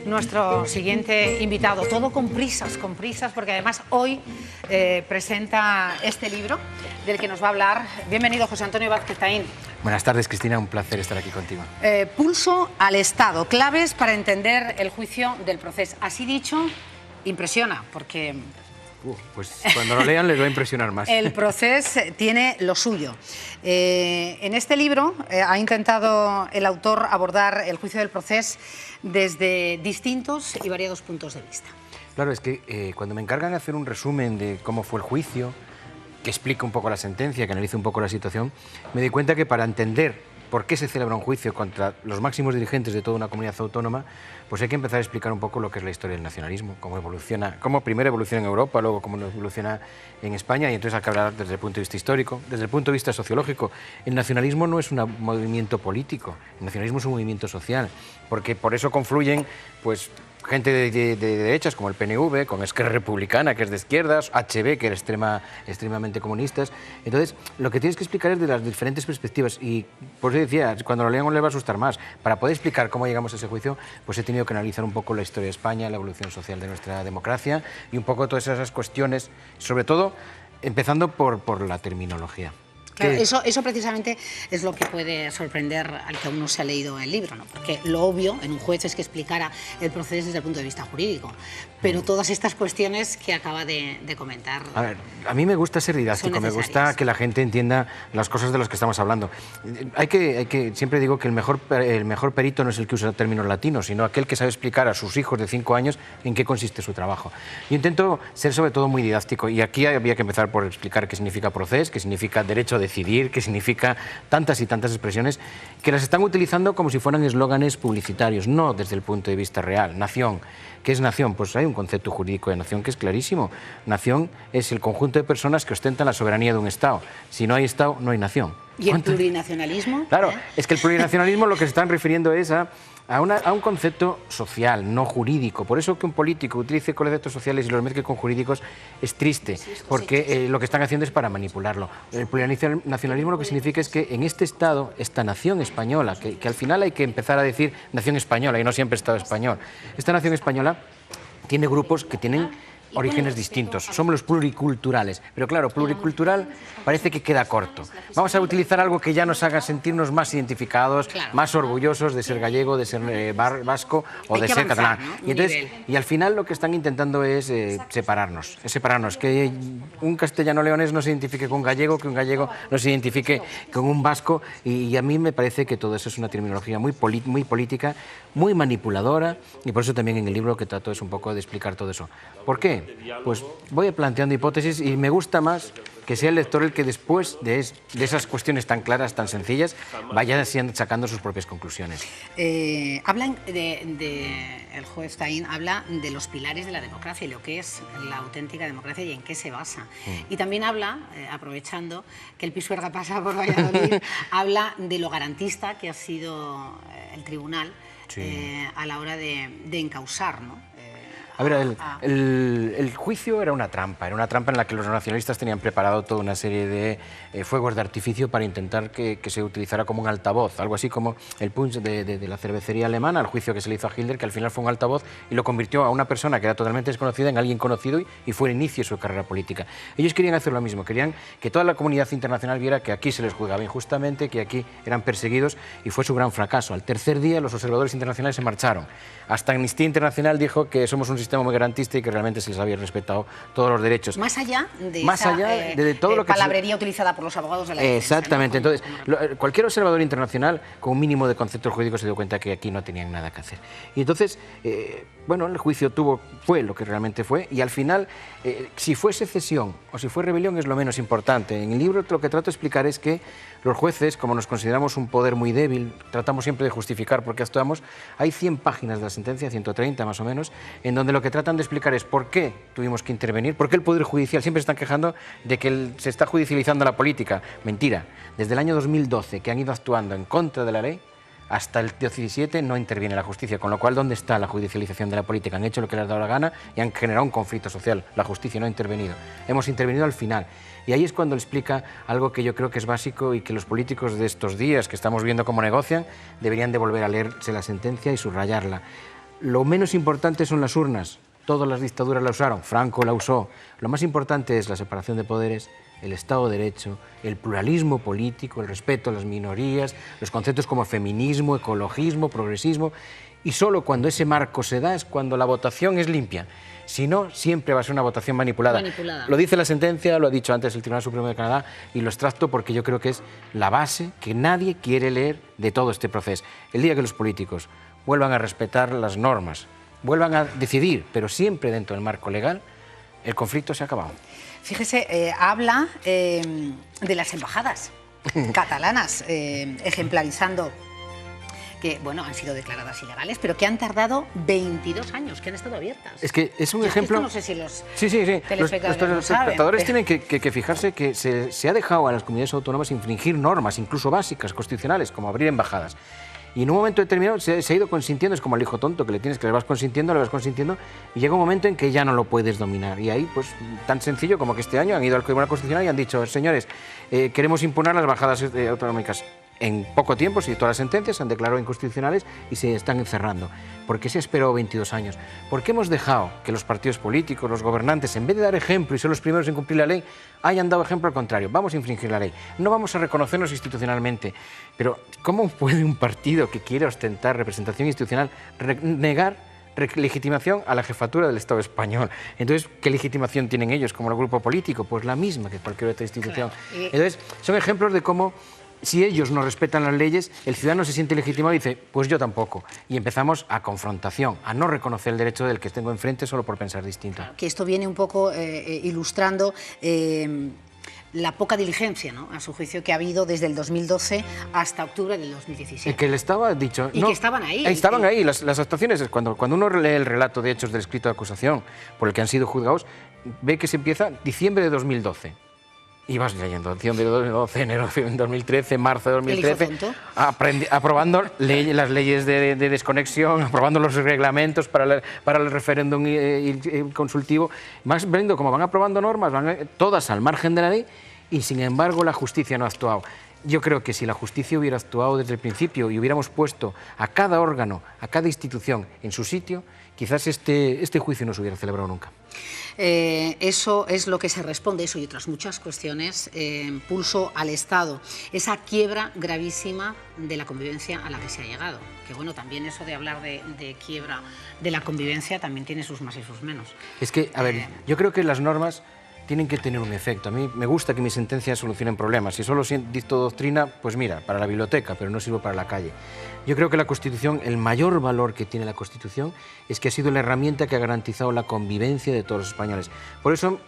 Nuestro siguiente invitado, todo con prisas, porque además hoy presenta este libro del que nos va a hablar. Bienvenido, José Antonio Vázquez Taín. Buenas tardes, Cristina, un placer estar aquí contigo. Pulso al Estado, claves para entender el juicio del Procés. Así dicho, impresiona, porque... Pues cuando lo lean les va a impresionar más. El Procés tiene lo suyo. En este libro ha intentado el autor abordar el juicio del Procés desde distintos y variados puntos de vista. Claro, es que cuando me encargan de hacer un resumen de cómo fue el juicio, que explique un poco la sentencia, que analice un poco la situación, me doy cuenta que para entender por qué se celebra un juicio contra los máximos dirigentes de toda una comunidad autónoma, pues hay que empezar a explicar un poco lo que es la historia del nacionalismo, cómo evoluciona, cómo primero evoluciona en Europa, luego cómo evoluciona en España, y entonces hay que hablar desde el punto de vista histórico, desde el punto de vista sociológico. El nacionalismo no es un movimiento político, el nacionalismo es un movimiento social, porque por eso confluyen, pues, gente de derechas como el PNV, con Esquerra Republicana, que es de izquierdas, HB, que era extremadamente comunistas. Entonces, lo que tienes que explicar es de las diferentes perspectivas, y por eso decía, cuando lo lean les va a asustar más. Para poder explicar cómo llegamos a ese juicio, pues he tenido que analizar un poco la historia de España, la evolución social de nuestra democracia, y un poco todas esas cuestiones, sobre todo empezando por la terminología. Claro, eso precisamente es lo que puede sorprender al que aún no se ha leído el libro, ¿no? Porque lo obvio en un juez es que explicara el proceso desde el punto de vista jurídico, pero todas estas cuestiones que acaba de comentar... A ver, a mí me gusta ser didáctico, me gusta que la gente entienda las cosas de las que estamos hablando. Siempre digo que el mejor perito no es el que usa términos latinos, sino aquel que sabe explicar a sus hijos de 5 años en qué consiste su trabajo. Yo intento ser sobre todo muy didáctico, y aquí había que empezar por explicar qué significa procés, qué significa derecho a decidir, qué significa tantas y tantas expresiones que las están utilizando como si fueran eslóganes publicitarios, no desde el punto de vista real. Nación, ¿qué es nación? Pues hay un concepto jurídico de nación que es clarísimo. Nación es el conjunto de personas que ostentan la soberanía de un Estado. Si no hay Estado, no hay nación. ¿Y el plurinacionalismo? Claro, es que el plurinacionalismo lo que se están refiriendo es a un concepto social, no jurídico. Por eso que un político utilice conceptos sociales y los mezcle con jurídicos es triste, porque lo que están haciendo es para manipularlo. El plurinacionalismo lo que significa es que en este Estado, esta nación española, que al final hay que empezar a decir nación española y no siempre Estado español, esta nación española tiene grupos que tienen orígenes distintos, somos los pluriculturales, pero claro, pluricultural parece que queda corto. Vamos a utilizar algo que ya nos haga sentirnos más identificados, más orgullosos de ser gallego, de ser vasco o de ser catalán. Y al final lo que están intentando es separarnos, que un castellano leonés no se identifique con un gallego, que un gallego no se identifique con un vasco, y a mí me parece que todo eso es una terminología muy política, muy manipuladora, y por eso también en el libro lo que trato es un poco de explicar todo eso. ¿Por qué? Pues voy planteando hipótesis, y me gusta más que sea el lector el que después de esas cuestiones tan claras, tan sencillas, vaya sacando sus propias conclusiones. El juez Taín habla de los pilares de la democracia y lo que es la auténtica democracia y en qué se basa. Y también habla, aprovechando que el Pisuerga pasa por Valladolid, habla de lo garantista que ha sido el tribunal a la hora de encausar, ¿no? A ver, el juicio era una trampa en la que los nacionalistas tenían preparado toda una serie de fuegos de artificio para intentar que se utilizara como un altavoz, algo así como el punch de la cervecería alemana, el juicio que se le hizo a Hitler, que al final fue un altavoz y lo convirtió a una persona que era totalmente desconocida en alguien conocido, y fue el inicio de su carrera política. Ellos querían hacer lo mismo, querían que toda la comunidad internacional viera que aquí se les juzgaba injustamente, que aquí eran perseguidos, y fue su gran fracaso. Al tercer día los observadores internacionales se marcharon. Hasta Amnistía Internacional dijo que somos un sistema muy garantista y que realmente se les había respetado todos los derechos. Más allá de todo lo que palabrería utilizada por los abogados de la defensa. Exactamente. ¿No? Entonces, cualquier observador internacional con un mínimo de conceptos jurídicos se dio cuenta que aquí no tenían nada que hacer. Y entonces, bueno, el juicio fue lo que realmente fue, y al final, si fue secesión o si fue rebelión es lo menos importante. En el libro lo que trato de explicar es que los jueces, como nos consideramos un poder muy débil, tratamos siempre de justificar por qué actuamos. Hay 100 páginas de la sentencia, 130 más o menos, en donde lo que tratan de explicar es por qué tuvimos que intervenir, por qué el Poder Judicial, siempre están quejando de que se está judicializando la política. Mentira. Desde el año 2012, que han ido actuando en contra de la ley, hasta el 17 no interviene la justicia, con lo cual, ¿dónde está la judicialización de la política? Han hecho lo que les ha dado la gana y han generado un conflicto social. La justicia no ha intervenido. Hemos intervenido al final. Y ahí es cuando le explica algo que yo creo que es básico y que los políticos de estos días, que estamos viendo cómo negocian, deberían de volver a leerse la sentencia y subrayarla. lo menos importante son las urnas. Todas las dictaduras la usaron, Franco la usó. Lo más importante es la separación de poderes, el Estado de Derecho, el pluralismo político, el respeto a las minorías, los conceptos como feminismo, ecologismo, progresismo. Y solo cuando ese marco se da es cuando la votación es limpia. Si no, siempre va a ser una votación manipulada. Lo dice la sentencia, lo ha dicho antes el Tribunal Supremo de Canadá, y lo extracto porque yo creo que es la base que nadie quiere leer de todo este proceso. El día que los políticos vuelvan a respetar las normas, vuelvan a decidir, pero siempre dentro del marco legal, el conflicto se ha acabado. Fíjese, habla de las embajadas catalanas, ejemplarizando que, bueno, han sido declaradas ilegales, pero que han tardado 22 años, que han estado abiertas. Es que es un ejemplo... Esto no sé si los sí. telespectadores Los espectadores tienen que fijarse que se ha dejado a las comunidades autónomas infringir normas, incluso básicas, constitucionales, como abrir embajadas. Y en un momento determinado se ha ido consintiendo, es como el hijo tonto, que le vas consintiendo, y llega un momento en que ya no lo puedes dominar. Y ahí, pues, tan sencillo como que este año han ido al Tribunal Constitucional y han dicho, señores, queremos imponer las bajadas autonómicas. En poco tiempo, si todas las sentencias se han declarado inconstitucionales y se están encerrando. ¿Por qué se ha esperado 22 años? ¿Por qué hemos dejado que los partidos políticos, los gobernantes, en vez de dar ejemplo y ser los primeros en cumplir la ley, hayan dado ejemplo al contrario? Vamos a infringir la ley, no vamos a reconocernos institucionalmente. Pero, ¿cómo puede un partido que quiere ostentar representación institucional negar legitimación a la jefatura del Estado español? Entonces, ¿qué legitimación tienen ellos como el grupo político? Pues la misma que cualquier otra institución. Claro. Entonces, son ejemplos de cómo, si ellos no respetan las leyes, el ciudadano se siente legitimado y dice, pues yo tampoco. Y empezamos a confrontación, a no reconocer el derecho del que tengo enfrente solo por pensar distinto. Claro, que esto viene un poco ilustrando la poca diligencia, ¿no?, a su juicio, que ha habido desde el 2012 hasta octubre del 2017. Que le estaba dicho... Y no, que estaban ahí. Estaban ahí, las actuaciones. Cuando uno lee el relato de hechos del escrito de acusación por el que han sido juzgados, ve que se empieza diciembre de 2012. Y vas leyendo, diciembre de 2012, enero de 2013, marzo de 2013, aprobando las leyes de desconexión, aprobando los reglamentos para el referéndum consultivo, más viendo cómo van aprobando normas, van todas al margen de la ley, y sin embargo la justicia no ha actuado. Yo creo que si la justicia hubiera actuado desde el principio y hubiéramos puesto a cada órgano, a cada institución en su sitio, quizás este juicio no se hubiera celebrado nunca. Eso es lo que se responde, eso y otras muchas cuestiones, pulso al Estado, esa quiebra gravísima de la convivencia a la que se ha llegado. Que bueno, también eso de hablar de quiebra de la convivencia también tiene sus más y sus menos. Es que, a ver, yo creo que las normas tienen que tener un efecto. A mí me gusta que mis sentencias solucionen problemas. Si solo dicto doctrina, pues mira, para la biblioteca, pero no sirve para la calle. Yo creo que la Constitución, el mayor valor que tiene la Constitución es que ha sido la herramienta que ha garantizado la convivencia de todos los españoles. Por eso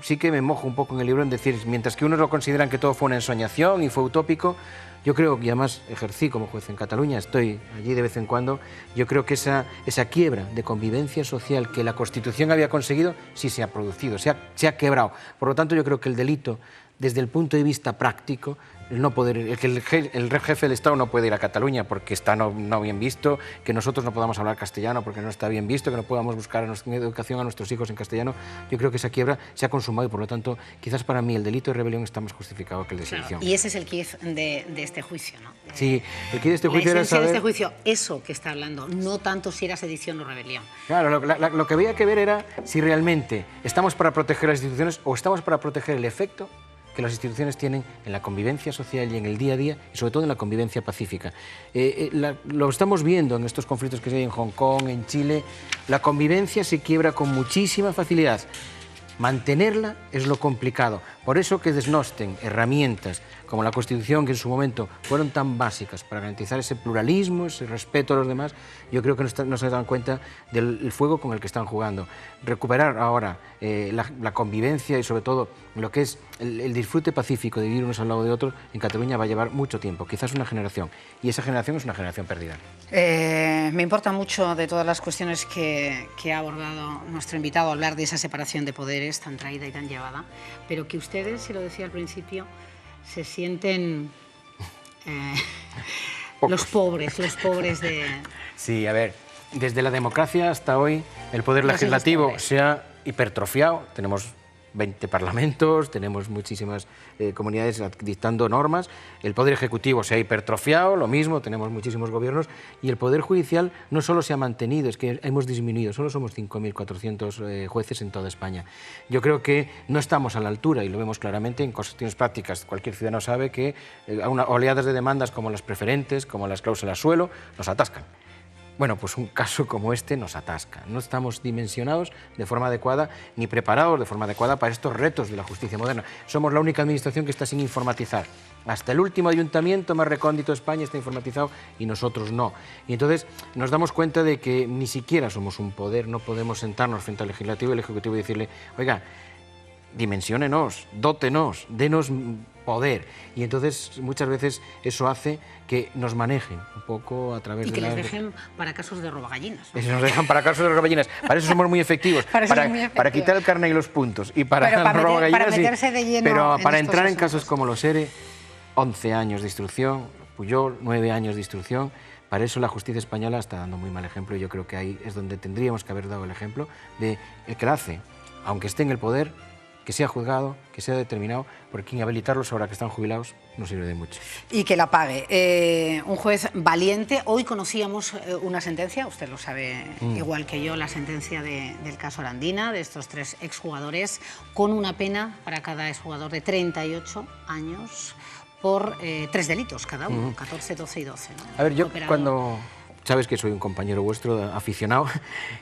sí que me mojo un poco en el libro en decir, mientras que unos lo consideran que todo fue una ensoñación y fue utópico, yo creo, y además ejercí como juez en Cataluña, estoy allí de vez en cuando, yo creo que esa quiebra de convivencia social que la Constitución había conseguido, sí se ha producido, se ha quebrado. Por lo tanto, yo creo que el delito, desde el punto de vista práctico, el jefe del Estado no puede ir a Cataluña porque está no bien visto, que nosotros no podamos hablar castellano porque no está bien visto, que no podamos buscar educación a nuestros hijos en castellano. Yo creo que esa quiebra se ha consumado y, por lo tanto, quizás para mí el delito de rebelión está más justificado que el de sedición. Claro. Y ese es el quid de este juicio, ¿no? Sí, el quid de este juicio era saber... de este juicio, eso que está hablando, no tanto si era sedición o rebelión. Claro, lo que había que ver era si realmente estamos para proteger las instituciones o estamos para proteger el efecto que las instituciones tienen en la convivencia social y en el día a día, y sobre todo en la convivencia pacífica. Lo estamos viendo en estos conflictos que se hay en Hong Kong, en Chile. La convivencia se quiebra con muchísima facilidad. Mantenerla es lo complicado. Por eso que desnosten herramientas como la Constitución, que en su momento fueron tan básicas para garantizar ese pluralismo, ese respeto a los demás, yo creo que no se dan cuenta del fuego con el que están jugando. Recuperar ahora la convivencia y sobre todo lo que es el disfrute pacífico de vivir unos al lado de otros en Cataluña va a llevar mucho tiempo, quizás una generación, y esa generación es una generación perdida. Me importa mucho de todas las cuestiones que ha abordado nuestro invitado hablar de esa separación de poderes tan traída y tan llevada, pero que ustedes, y lo decía al principio, se sienten los pobres de... Sí, a ver, desde la democracia hasta hoy el poder legislativo se ha hipertrofiado, tenemos 20 parlamentos, tenemos muchísimas comunidades dictando normas, el Poder Ejecutivo se ha hipertrofiado, lo mismo, tenemos muchísimos gobiernos, y el Poder Judicial no solo se ha mantenido, es que hemos disminuido, solo somos 5.400 jueces en toda España. Yo creo que no estamos a la altura, y lo vemos claramente en cuestiones prácticas. Cualquier ciudadano sabe que oleadas de demandas como las preferentes, como las cláusulas suelo, nos atascan. Bueno, pues un caso como este nos atasca. No estamos dimensionados de forma adecuada ni preparados de forma adecuada para estos retos de la justicia moderna. Somos la única administración que está sin informatizar. Hasta el último ayuntamiento más recóndito de España está informatizado y nosotros no. Y entonces nos damos cuenta de que ni siquiera somos un poder, no podemos sentarnos frente al Legislativo y al Ejecutivo y decirle, oiga, dimensiónenos, dótenos, denos poder. Y entonces muchas veces eso hace que nos manejen un poco a través de... Y que les dejen para casos de robagallinas, ¿no? Nos dejan para casos de robagallinas. Para eso somos muy efectivos. Para quitar el carné y los puntos. Y para robagallinas, para meterse de lleno. Pero para entrar en casos como los ERE, 11 años de instrucción, Pujol, 9 años de instrucción. Para eso la justicia española está dando muy mal ejemplo, y yo creo que ahí es donde tendríamos que haber dado el ejemplo de el que la hace, aunque esté en el poder, que sea juzgado, que sea determinado, porque inhabilitarlos ahora que están jubilados no sirve de mucho. Y que la pague. Un juez valiente. Hoy conocíamos una sentencia, usted lo sabe igual que yo, la sentencia del caso Arandina, de estos 3 exjugadores, con una pena para cada exjugador de 38 años por 3 delitos cada uno, 14, 12 y 12. ¿no? A ver, yo cuando... Sabes que soy un compañero vuestro aficionado,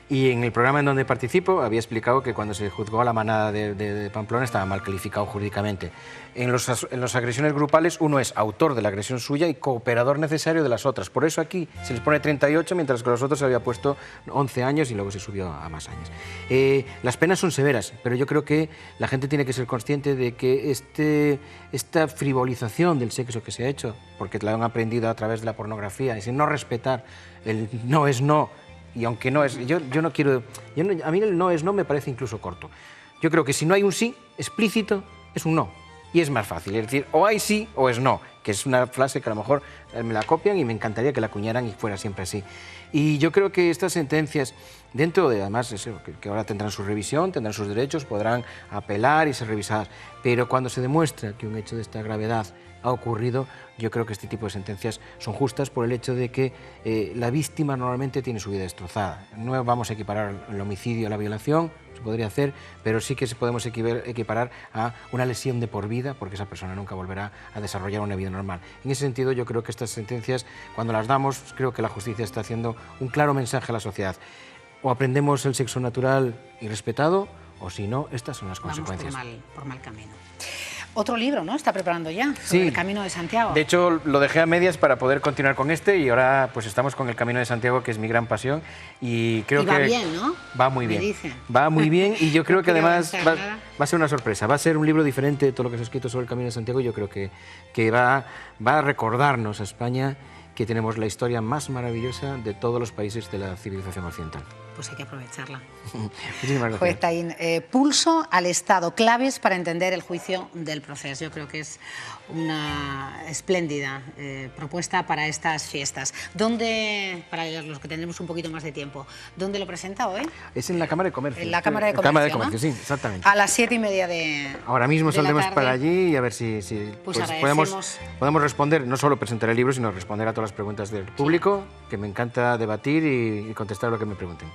y en el programa en donde participo había explicado que cuando se juzgó a la manada de Pamplona estaba mal calificado jurídicamente. En las agresiones grupales uno es autor de la agresión suya y cooperador necesario de las otras. Por eso aquí se les pone 38, mientras que los otros se había puesto 11 años y luego se subió a más años. Las penas son severas, pero yo creo que la gente tiene que ser consciente de que esta frivolización del sexo que se ha hecho, porque la han aprendido a través de la pornografía, es no respetar el no es no, y aunque no es... Yo no quiero... a mí el no es no me parece incluso corto. Yo creo que si no hay un sí explícito, es un no. Y es más fácil, es decir, o hay sí o es no, que es una frase que a lo mejor me la copian y me encantaría que la acuñaran y fuera siempre así. Y yo creo que estas sentencias, dentro de, además, eso, que ahora tendrán su revisión, tendrán sus derechos, podrán apelar y ser revisadas, pero cuando se demuestra que un hecho de esta gravedad ha ocurrido, yo creo que este tipo de sentencias son justas por el hecho de que la víctima normalmente tiene su vida destrozada. No vamos a equiparar el homicidio a la violación, se podría hacer, pero sí que podemos equiparar a una lesión de por vida, porque esa persona nunca volverá a desarrollar una vida normal. En ese sentido, yo creo que estas sentencias, cuando las damos, creo que la justicia está haciendo un claro mensaje a la sociedad. O aprendemos el sexo natural y respetado, o si no, estas son las consecuencias. Vamos por mal camino. Otro libro, ¿no? Está preparando ya, sobre sí. El Camino de Santiago. De hecho, lo dejé a medias para poder continuar con este, y ahora pues estamos con El Camino de Santiago, que es mi gran pasión, y creo que... va bien, ¿no? Va muy bien. Me dicen. Va muy bien, y yo creo que además va a ser una sorpresa. Va a ser un libro diferente de todo lo que se ha escrito sobre El Camino de Santiago. Yo creo que va a recordarnos a España que tenemos la historia más maravillosa de todos los países de la civilización occidental. Pues hay que aprovecharla. Muchísimas gracias. Juez Taín, pulso al Estado, claves para entender el juicio del Procés. Yo creo que es una espléndida propuesta para estas fiestas. ¿Dónde, para los que tendremos un poquito más de tiempo, dónde lo presenta hoy? Es en la Cámara de Comercio. En la Cámara de Comercio, Cámara de Comercio, ¿no? sí, exactamente. A las 7:30 de Ahora mismo de la saldremos tarde. para allí y a ver si Pues podemos responder, no solo presentar el libro, sino responder a todas las preguntas del público, que me encanta debatir y contestar lo que me pregunten.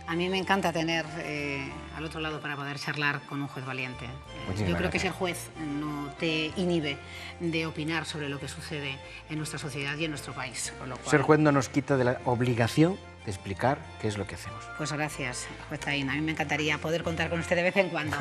A mí me encanta tener al otro lado para poder charlar con un juez valiente. Yo creo que ser juez no te inhibe de opinar sobre lo que sucede en nuestra sociedad y en nuestro país. Con lo cual, ser juez no nos quita de la obligación de explicar qué es lo que hacemos. Pues gracias, juez Taín. A mí me encantaría poder contar con usted de vez en cuando.